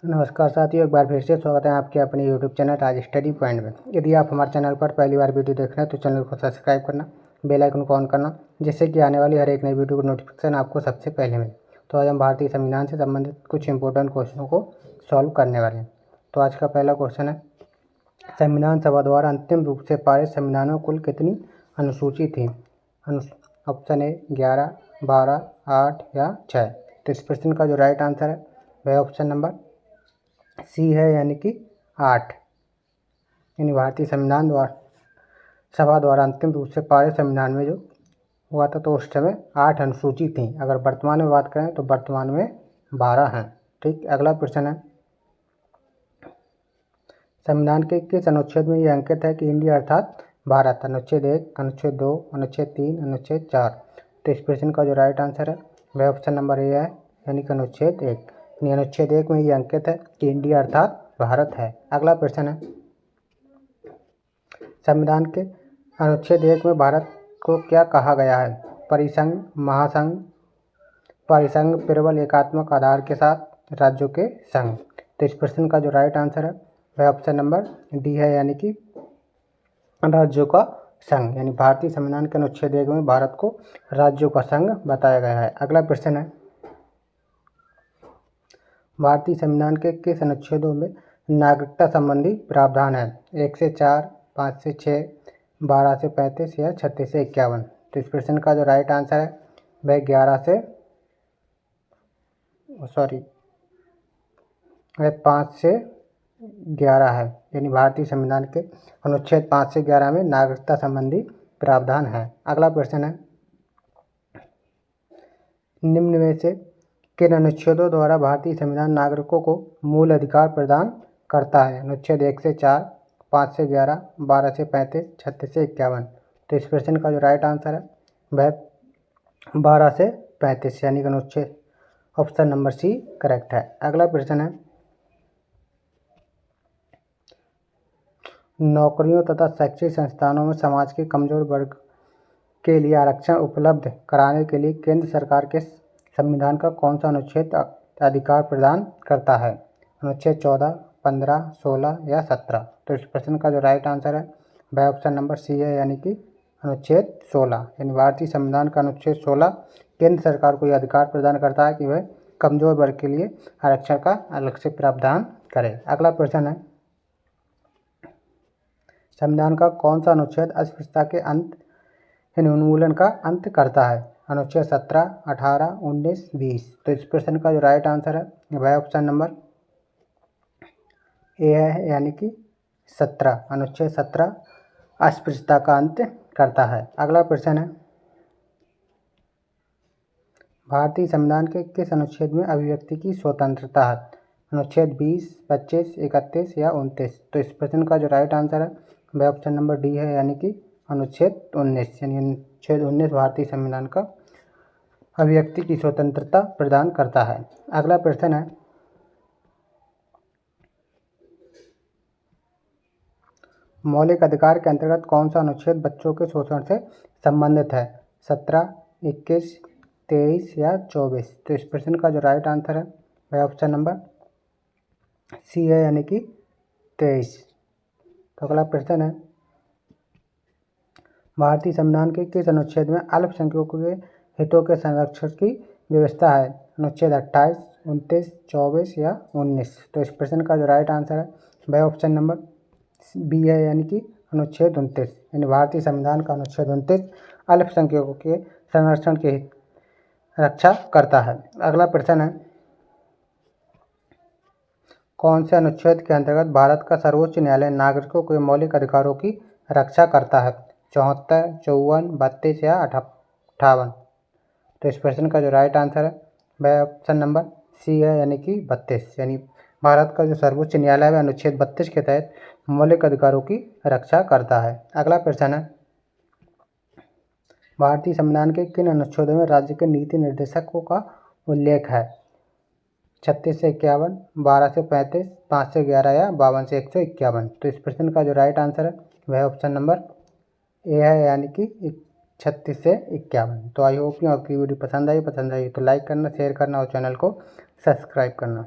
नमस्कार साथियों, एक बार फिर से स्वागत है आपके अपने YouTube चैनल राज स्टडी पॉइंट में। यदि आप हमारे चैनल पर पहली बार वीडियो देख रहे हैं तो चैनल को सब्सक्राइब करना, बेल आइकन को ऑन करना, जिससे कि आने वाली हर एक नई वीडियो की नोटिफिकेशन आपको सबसे पहले मिले। तो आज हम भारतीय संविधान से संबंधित कुछ इंपॉर्टेंट क्वेश्चनों को सॉल्व करने वाले हैं। तो आज का पहला क्वेश्चन है, संविधान सभा द्वारा अंतिम रूप से पारित संविधानों कुल कितनी अनुसूची थी? ऑप्शन ए 11, 12, 8 या 6। तो इस प्रश्न का जो राइट आंसर है वह ऑप्शन नंबर सी है, यानी कि 8। यानी भारतीय संविधान सभा द्वारा अंतिम रूप से पारित संविधान में जो हुआ था तो उस समय 8 अनुसूची थी। अगर वर्तमान में बात करें तो वर्तमान में 12 हैं। ठीक, अगला प्रश्न है, संविधान के किस अनुच्छेद में यह अंकित है कि इंडिया अर्थात भारत? अनुच्छेद 1, अनुच्छेद 2, अनुच्छेद 3, अनुच्छेद 4। तो इस प्रश्न का जो राइट आंसर है वह ऑप्शन नंबर ए है, यानी कि अनुच्छेद 1। अनुच्छेद 1 में यह अंकित है कि इंडिया अर्थात भारत है। अगला प्रश्न है, संविधान के अनुच्छेद 1 में भारत को क्या कहा गया है? परिसंघ, महासंघ, परिसंघ प्रबल एकात्मक आधार के साथ राज्यों के संघ। तो इस प्रश्न का जो राइट आंसर है वह ऑप्शन नंबर डी है, यानी कि राज्यों का संघ। यानी भारतीय संविधान के अनुच्छेद 1 में भारत को राज्यों का संघ बताया गया है। अगला प्रश्न है, भारतीय संविधान के किस अनुच्छेदों में नागरिकता संबंधी प्रावधान है? 1 से 4, 5 से 6, 12 से 35 या 36 से 51। तो इस प्रश्न का जो राइट आंसर है वह 5 से 11 है। यानी भारतीय संविधान के अनुच्छेद 5 से 11 में नागरिकता संबंधी प्रावधान है। अगला प्रश्न है, निम्न में से किन अनुच्छेदों द्वारा भारतीय संविधान नागरिकों को मूल अधिकार प्रदान करता है? अनुच्छेद 1 से 4, 5 से 11, 12 से 35, 36 से 51। तो इस प्रश्न का जो राइट आंसर है वह 12 से 35, यानी कि अनुच्छेद ऑप्शन नंबर सी करेक्ट है। अगला प्रश्न है, नौकरियों तथा शैक्षिक संस्थानों में समाज के कमजोर वर्ग के लिए आरक्षण उपलब्ध कराने के लिए केंद्र सरकार के संविधान का कौन सा अनुच्छेद अधिकार प्रदान करता है? अनुच्छेद 14, 15, 16 या 17। तो इस प्रश्न का जो राइट आंसर है वह ऑप्शन नंबर सी है, यानी कि अनुच्छेद 16। यानी भारतीय संविधान का अनुच्छेद 16 केंद्र सरकार को यह अधिकार प्रदान करता है कि वह कमजोर वर्ग के लिए आरक्षण का अलग से प्रावधान करे। अगला प्रश्न है, संविधान का कौन सा अनुच्छेद अस्पृश्यता के अंत यानी उन्मूलन का अंत करता है? अनुच्छेद 17, 18, 19, 20। तो इस प्रश्न का जो राइट आंसर है वह ऑप्शन नंबर ए है, यानी कि 17। अनुच्छेद 17 अस्पृश्यता का अंत करता है। अगला प्रश्न है, भारतीय संविधान के किस अनुच्छेद में अभिव्यक्ति की स्वतंत्रता है? अनुच्छेद 20, 25, 31 या 29। तो इस प्रश्न का जो राइट आंसर है वह ऑप्शन नंबर डी है, यानी कि अनुच्छेद 19। यानी अनुच्छेद 19 भारतीय संविधान का अभिव्यक्ति की स्वतंत्रता प्रदान करता है। अगला प्रश्न है, मौलिक अधिकार के अंतर्गत कौन सा अनुच्छेद बच्चों के शोषण से संबंधित है? 17, 21, 23 या 24। तो इस प्रश्न का जो राइट आंसर है वह ऑप्शन नंबर सी है, यानी कि 23। तो अगला प्रश्न है, भारतीय संविधान के किस अनुच्छेद में अल्पसंख्यकों के हितों के संरक्षण की व्यवस्था है? अनुच्छेद 28, 29, 24 या 19। तो इस प्रश्न का जो राइट आंसर है वह ऑप्शन नंबर बी है, यानी कि अनुच्छेद 29। यानी भारतीय संविधान का अनुच्छेद 29 अल्पसंख्यकों के संरक्षण की रक्षा करता है। अगला प्रश्न है, कौन से अनुच्छेद के अंतर्गत भारत का सर्वोच्च न्यायालय नागरिकों के मौलिक अधिकारों की रक्षा करता है? 74, 54, 32 या 58। तो इस प्रश्न का जो राइट आंसर है वह ऑप्शन नंबर सी है, यानी कि 32। यानी भारत का जो सर्वोच्च न्यायालय है अनुच्छेद 32 के तहत मौलिक अधिकारों की रक्षा करता है। अगला प्रश्न है, भारतीय संविधान के किन अनुच्छेदों में राज्य के नीति निर्देशकों का उल्लेख है? 36 से 51, 12 से 35, 5 से 11 या 52 से 151। तो इस प्रश्न का जो राइट आंसर है वह ऑप्शन नंबर ए है, यानी कि 36 से 51। तो आई होप कि आपकी वीडियो पसंद आई तो लाइक करना, शेयर करना और चैनल को सब्सक्राइब करना।